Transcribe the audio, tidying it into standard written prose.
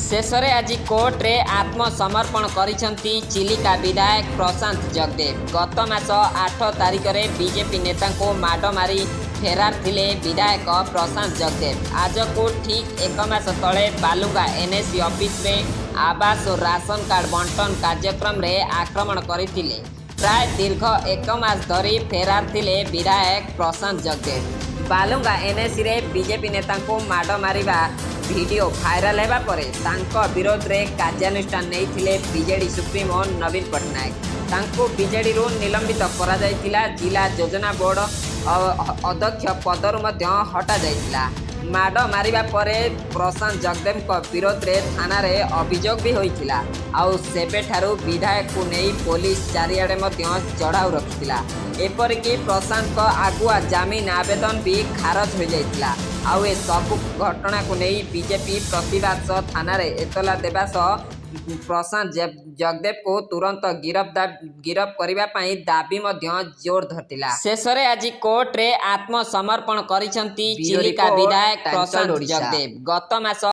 शेषरे आज कोर्ट रे आत्मसमर्पण करिसंती चिलिका विधायक प्रशांत जगदेव। गत मास 8 तारिख रे बीजेपी नेता को माड मारी फेरार थिले विधायक प्रशांत जगदेव। आज को ठीक एक मास तले बालुगा एनएससी ऑफिस रे आवास और राशन कार्ड बंटन कार्यक्रम रे आक्रमण करथिले। प्राय दीर्घ एक मास धरी फेरार थिले विधायक प्रशांत जगदेव। बालुगा एनएससी रे बीजेपी नेता को माड मारिबा वीडियो भाइराल हेबा परे तांको विरोध रे कार्यानुष्ठान नैथिले बीजेडी सुप्रीमो नवीन पट्टनायक। तांको बीजेडी रो निलंबित करा जायतिला। जिला योजना बोर्ड अध्यक्ष पदरु मध्य हटा जायतिला। माड मारिबा परे प्रशांत जगदेव को विरोध रे थाना रे अभियोग भी होइतिला। आउ सेबे ठारू विधायक को नहीं पुलिस चारियाडे मध्य चढ़ाऊ रखितिला। एपरिकी प्रशांत को आगुआ जमीन आवेदन भी खारज हो जाइतिला। आउ ए सब घटना को नहीं बीजेपी प्रतिवाद सह थाना रे एतला देबा सह प्रशांत जगदेव को तुरंत गिरफ करबा पई दाबी मध्य जोर धरतिला। शेषरे आज कोर्ट रे आत्मसमर्पण करिसंती चिलिका विधायक प्रशांत जगदेव। गत मास